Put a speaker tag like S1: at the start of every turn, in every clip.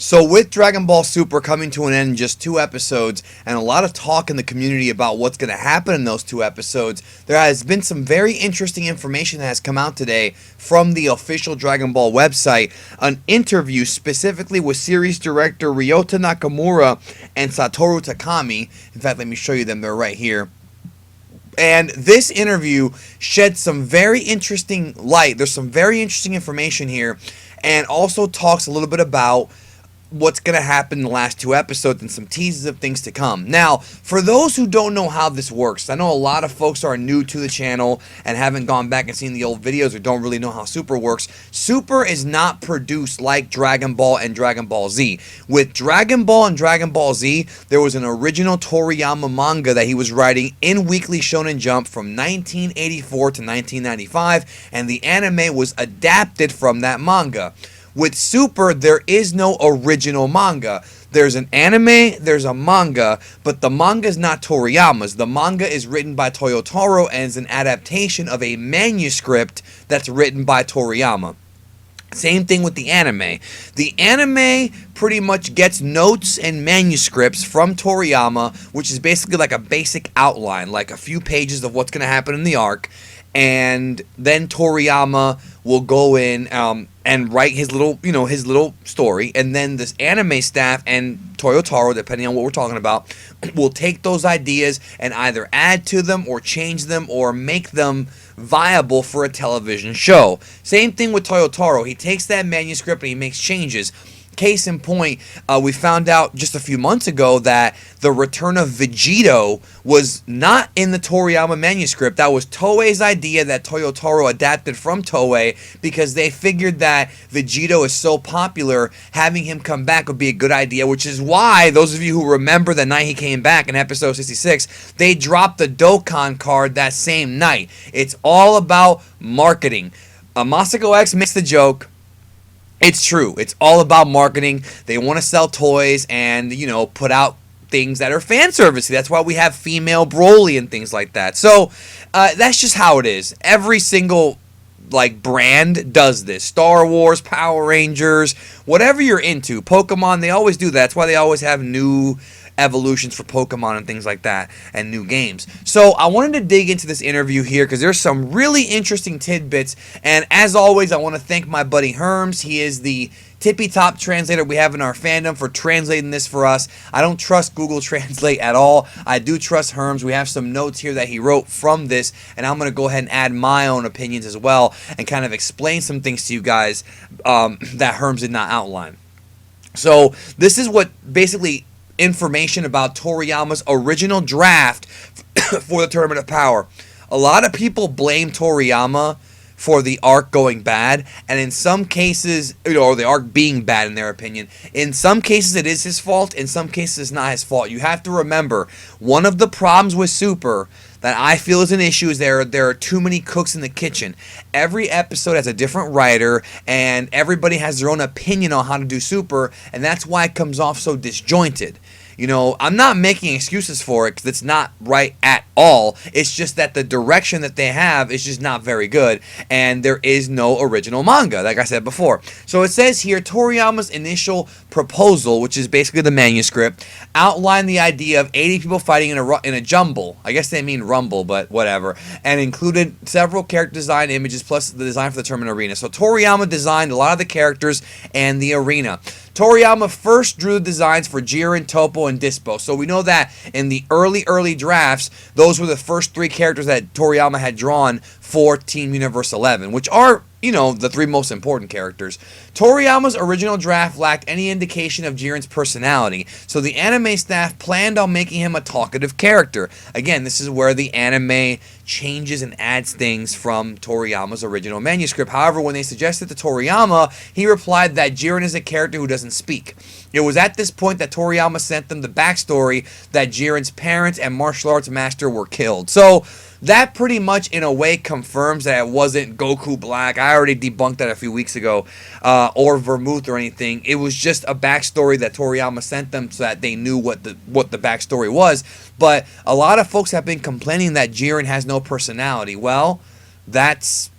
S1: So with Dragon Ball Super coming to an end in just 2 episodes, and a lot of talk in the community about what's going to happen in those 2 episodes, there has been some very interesting information that has come out today from the official Dragon Ball website. An interview specifically with series director Ryota Nakamura and Satoru Takami. In fact, let me show you them. They're right here. And this interview sheds some very interesting light. There's some very interesting information here, and also talks a little bit about what's going to happen in the last 2 episodes and some teases of things to come. Now, for those who don't know how this works, I know a lot of folks are new to the channel and haven't gone back and seen the old videos or don't really know how Super works. Super is not produced like Dragon Ball and Dragon Ball Z. With Dragon Ball and Dragon Ball Z, there was an original Toriyama manga that he was writing in Weekly Shonen Jump from 1984 to 1995, and the anime was adapted from that manga. With Super, there is no original manga. There's an anime, there's a manga, but the manga is not Toriyama's. The manga is written by Toyotaro and is an adaptation of a manuscript that's written by Toriyama. Same thing with the anime. The anime pretty much gets notes and manuscripts from Toriyama, which is basically like a basic outline, like a few pages of what's going to happen in the arc, and then Toriyama will go in and write his little story, and then this anime staff and Toyotaro, depending on what we're talking about, will take those ideas and either add to them or change them or make them viable for a television show. Same thing with Toyotaro. He takes that manuscript and he makes changes. Case in point, we found out just a few months ago that the return of Vegito was not in the Toriyama manuscript. That was Toei's idea that Toyotaro adapted from Toei because they figured that Vegito is so popular, having him come back would be a good idea, which is why, those of you who remember the night he came back in episode 66, they dropped the Dokkan card that same night. It's all about marketing. Masako X makes the joke. It's true. It's all about marketing. They want to sell toys and, put out things that are fan servicey. That's why we have female Broly and things like that. So, that's just how it is. Every single, brand does this. Star Wars, Power Rangers, whatever you're into. Pokemon, they always do that. That's why they always have new evolutions for Pokemon and things like that, and new games. So I wanted to dig into this interview here because there's some really interesting tidbits, and as always, I want to thank my buddy Herms. He is the tippy-top translator we have in our fandom for translating this for us. I don't trust Google Translate at all. I do trust Herms. We have some notes here that he wrote from this, and I'm going to go ahead and add my own opinions as well and kind of explain some things to you guys that Herms did not outline. So this is what basically information about Toriyama's original draft for the Tournament of Power. A lot of people blame Toriyama for the arc going bad, and in some cases, or the arc being bad in their opinion. In some cases it is his fault, in some cases it's not his fault. You have to remember, one of the problems with Super that I feel is an issue is there are too many cooks in the kitchen. Every episode has a different writer, and everybody has their own opinion on how to do Super, and that's why it comes off so disjointed. I'm not making excuses for it because it's not right at all. It's just that the direction that they have is just not very good, and there is no original manga, like I said before. So it says here, Toriyama's initial proposal, which is basically the manuscript, outlined the idea of 80 people fighting in a jumble. I guess they mean rumble, but whatever. And included several character design images plus the design for the tournament arena. So Toriyama designed a lot of the characters and the arena. Toriyama first drew the designs for Jiren, Toppo, and Dispo. So we know that in the early drafts, those were the first 3 characters that Toriyama had drawn for Team Universe 11, which are, the 3 most important characters. Toriyama's original draft lacked any indication of Jiren's personality, so the anime staff planned on making him a talkative character. Again, this is where the anime changes and adds things from Toriyama's original manuscript. However, when they suggested to Toriyama, he replied that Jiren is a character who doesn't speak. It was at this point that Toriyama sent them the backstory that Jiren's parents and martial arts master were killed. So that pretty much in a way confirms that it wasn't Goku Black. I already debunked that a few weeks ago, or Vermouth or anything. It was just a backstory that Toriyama sent them so that they knew what the backstory was. But a lot of folks have been complaining that Jiren has no personality. Well, that's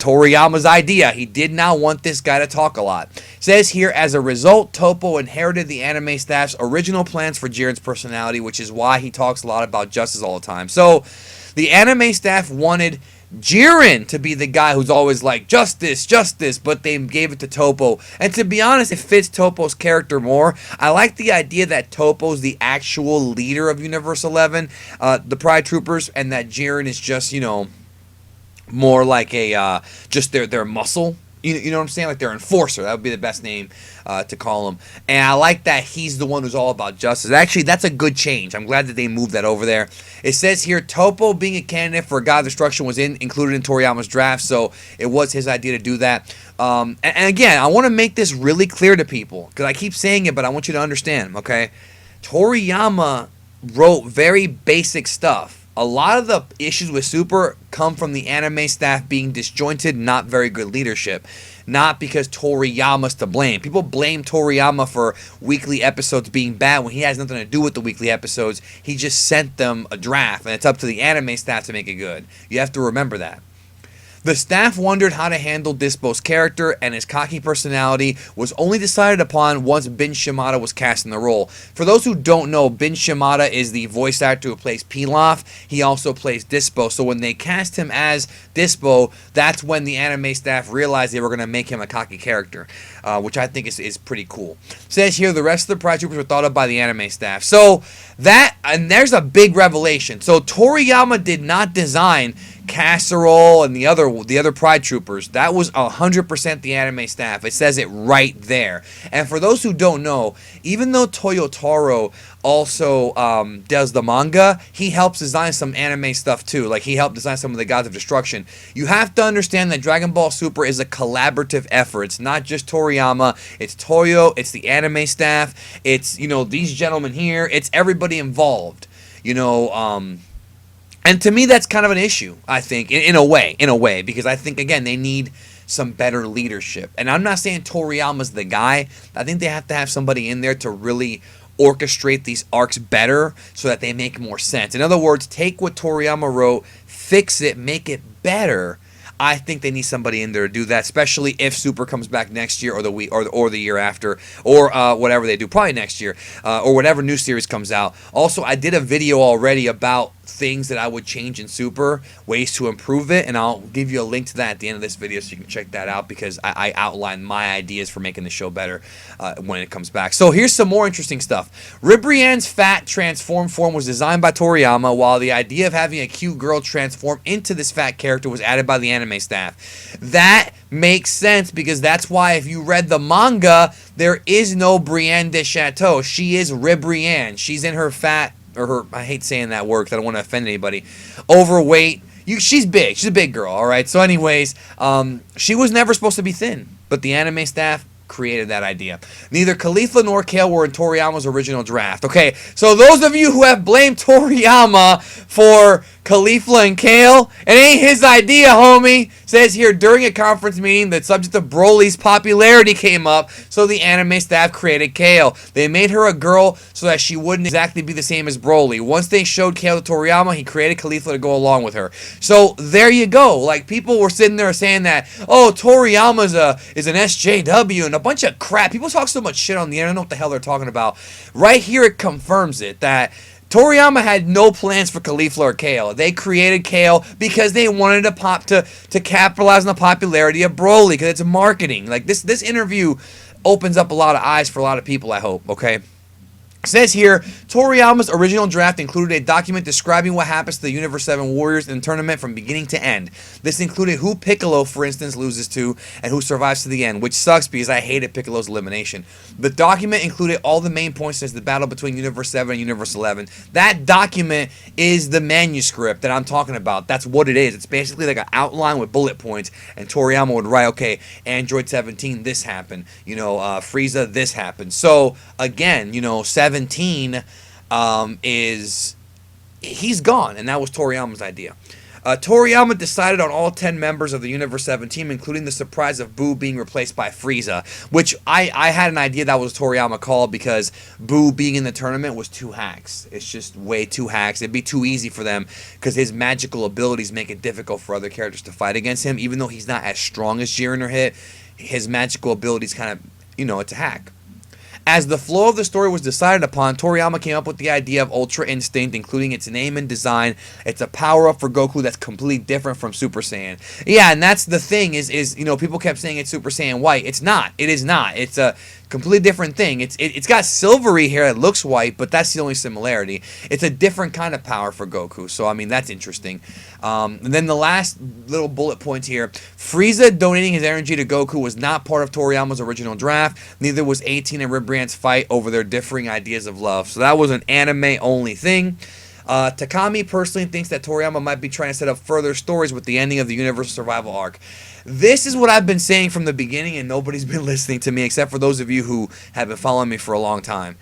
S1: Toriyama's idea. He did not want this guy to talk a lot. It says here, as a result, Toppo inherited the anime staff's original plans for Jiren's personality, which is why he talks a lot about justice all the time. So, the anime staff wanted Jiren to be the guy who's always like, justice, justice, but they gave it to Toppo. And to be honest, it fits Toppo's character more. I like the idea that Toppo's the actual leader of Universe 11, the Pride Troopers, and that Jiren is just, you know, more like a, just their muscle. You know what I'm saying? Like their enforcer. That would be the best name to call him. And I like that he's the one who's all about justice. Actually, that's a good change. I'm glad that they moved that over there. It says here, Toppo being a candidate for God of Destruction was included in Toriyama's draft, so it was his idea to do that. And again, I want to make this really clear to people, because I keep saying it, but I want you to understand, okay? Toriyama wrote very basic stuff. A lot of the issues with Super come from the anime staff being disjointed, not very good leadership. Not because Toriyama's to blame. People blame Toriyama for weekly episodes being bad when he has nothing to do with the weekly episodes. He just sent them a draft, and it's up to the anime staff to make it good. You have to remember that. The staff wondered how to handle Dispo's character, and his cocky personality was only decided upon once Ben Shimada was cast in the role. For those who don't know, Ben Shimada is the voice actor who plays Pilaf. He also plays Dispo, so when they cast him as Dispo, that's when the anime staff realized they were going to make him a cocky character, which I think is pretty cool. It says here, the rest of the Pride Troopers were thought of by the anime staff. So, and there's a big revelation. So, Toriyama did not design Casserole and the other Pride Troopers. That was 100% the anime staff. It says it right there. And for those who don't know, even though Toyotaro also does the manga, he helps design some anime stuff too. Like, he helped design some of the Gods of Destruction. You have to understand that Dragon Ball Super is a collaborative effort. It's not just Toriyama. It's Toyo. It's the anime staff. It's, you know, these gentlemen here. It's everybody involved. You know, and to me, that's kind of an issue, I think, in a way, because I think, again, they need some better leadership. And I'm not saying Toriyama's the guy. I think they have to have somebody in there to really orchestrate these arcs better so that they make more sense. In other words, take what Toriyama wrote, fix it, make it better. I think they need somebody in there to do that, especially if Super comes back next year or the year after, or whatever they do, probably next year, or whatever new series comes out. Also, I did a video already about things that I would change in Super, ways to improve it, and I'll give you a link to that at the end of this video so you can check that out, because I outlined my ideas for making the show better when it comes back. So here's some more interesting stuff. Ribrianne's fat transform form was designed by Toriyama, while the idea of having a cute girl transform into this fat character was added by the anime staff. That makes sense, because that's why if you read the manga, there is no Brienne de Chateau. She is Ribrianne. She's in her fat, or her, I hate saying that word because I don't want to offend anybody, overweight. She's big. She's a big girl, all right? So anyways, she was never supposed to be thin, but the anime staff created that idea. Neither Caulifla nor Kale were in Toriyama's original draft. Okay, so those of you who have blamed Toriyama for Caulifla and Kale, it ain't his idea, homie. Says here, during a conference meeting, the subject of Broly's popularity came up, so the anime staff created Kale. They made her a girl so that she wouldn't exactly be the same as Broly. Once they showed Kale to Toriyama, he created Caulifla to go along with her. So there you go. Like, people were sitting there saying that, oh, Toriyama is an SJW and a bunch of crap. People talk so much shit on the internet. I don't know what the hell they're talking about. Right here, it confirms it, that Toriyama had no plans for Caulifla or Kale. They created Kale because they wanted to capitalize on the popularity of Broly, because it's marketing. Like, this interview opens up a lot of eyes for a lot of people, I hope, okay? It says here, Toriyama's original draft included a document describing what happens to the Universe 7 Warriors in the tournament from beginning to end. This included who Piccolo, for instance, loses to, and who survives to the end, which sucks because I hated Piccolo's elimination. The document included all the main points since the battle between Universe 7 and Universe 11. That document is the manuscript that I'm talking about. That's what it is. It's basically like an outline with bullet points, and Toriyama would write, okay, Android 17, this happened. You know, Frieza, this happened. So, again, you know, 17 he's gone, and that was Toriyama's idea. Toriyama decided on all 10 members of the Universe 7 team, including the surprise of Boo being replaced by Frieza, which I had an idea that was Toriyama called because Boo being in the tournament was too hacks. It's just way too hacks. It'd be too easy for them because his magical abilities make it difficult for other characters to fight against him. Even though he's not as strong as Jiren or Hit, his magical abilities kind of, it's a hack. As the flow of the story was decided upon, Toriyama came up with the idea of Ultra Instinct, including its name and design. It's a power-up for Goku that's completely different from Super Saiyan. Yeah, and that's the thing is people kept saying it's Super Saiyan White. It's not. It is not. It's a completely different thing. It's got silvery hair that looks white, but that's the only similarity. It's a different kind of power for Goku, so I mean that's interesting. And then the last little bullet point here: Frieza donating his energy to Goku was not part of Toriyama's original draft. Neither was 18 and Ribriand's fight over their differing ideas of love. So that was an anime-only thing. Takami personally thinks that Toriyama might be trying to set up further stories with the ending of the Universal Survival arc. This is what I've been saying from the beginning, and nobody's been listening to me except for those of you who have been following me for a long time.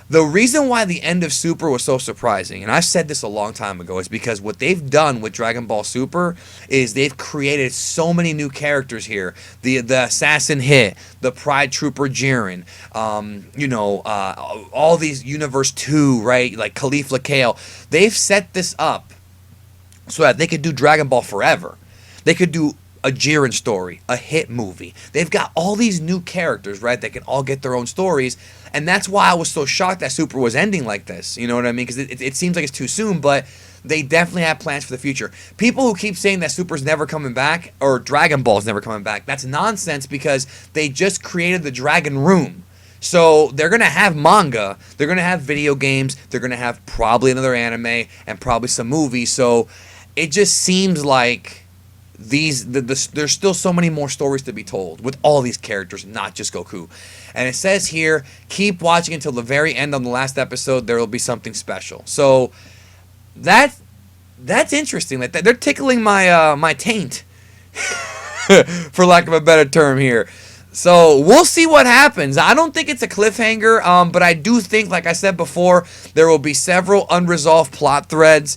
S1: The reason why the end of Super was so surprising, and I said this a long time ago, is because what they've done with Dragon Ball Super is they've created so many new characters here. The Assassin Hit, the Pride Trooper Jiren, all these Universe 2, right? Like Caulifla Kale. They've set this up so that they could do Dragon Ball forever. They could do a Jiren story, a Hit movie. They've got all these new characters, right, that can all get their own stories, and that's why I was so shocked that Super was ending like this, you know what I mean, because it seems like it's too soon, but they definitely have plans for the future. People who keep saying that Super's never coming back, or Dragon Ball's never coming back, that's nonsense because they just created the Dragon Room. So they're going to have manga, they're going to have video games, they're going to have probably another anime, and probably some movies, so it just seems like there's still so many more stories to be told with all these characters, not just Goku. And it says here, keep watching until the very end. On the last episode, there will be something special. So that's interesting. That they're tickling my taint, for lack of a better term here. So we'll see what happens. I don't think it's a cliffhanger, but I do think, like I said before, there will be several unresolved plot threads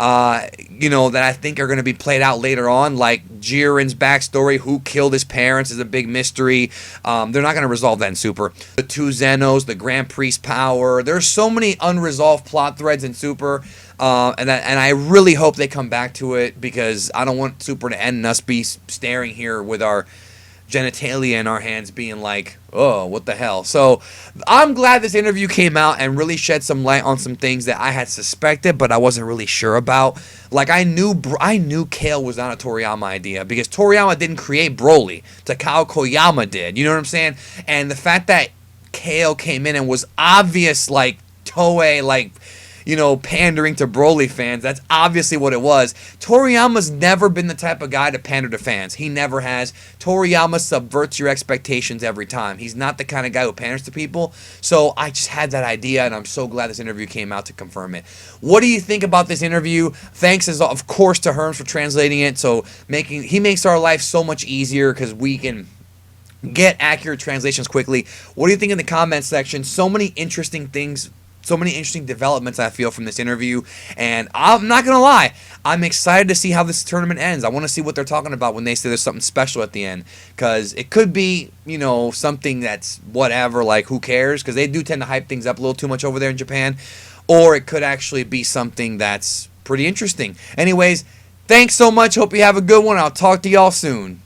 S1: that I think are going to be played out later on, like Jiren's backstory, who killed his parents is a big mystery. They're not going to resolve that in Super. The two Zenos, the Grand Priest power. There's so many unresolved plot threads in Super, and I really hope they come back to it because I don't want Super to end and us be staring here with our genitalia in our hands being like, oh, what the hell. So I'm glad this interview came out and really shed some light on some things that I had suspected but I wasn't really sure about. Like I knew Kale was not a Toriyama idea because Toriyama didn't create Broly. Takao Koyama did. You know what I'm saying? And the fact that Kale came in and was obvious, like Toei, like, pandering to Broly fans. That's obviously what it was. Toriyama's never been the type of guy to pander to fans. He never has. Toriyama subverts your expectations every time. He's not the kind of guy who panders to people. So I just had that idea, and I'm so glad this interview came out to confirm it. What do you think about this interview? Thanks, of course, to Herms for translating it. So he makes our life so much easier because we can get accurate translations quickly. What do you think in the comments section? So many interesting things. So many interesting developments I feel from this interview, and I'm not gonna lie, I'm excited to see how this tournament ends. I want to see what they're talking about when they say there's something special at the end, because it could be, something that's whatever, like who cares, because they do tend to hype things up a little too much over there in Japan, or it could actually be something that's pretty interesting. Anyways, thanks so much, hope you have a good one, I'll talk to y'all soon.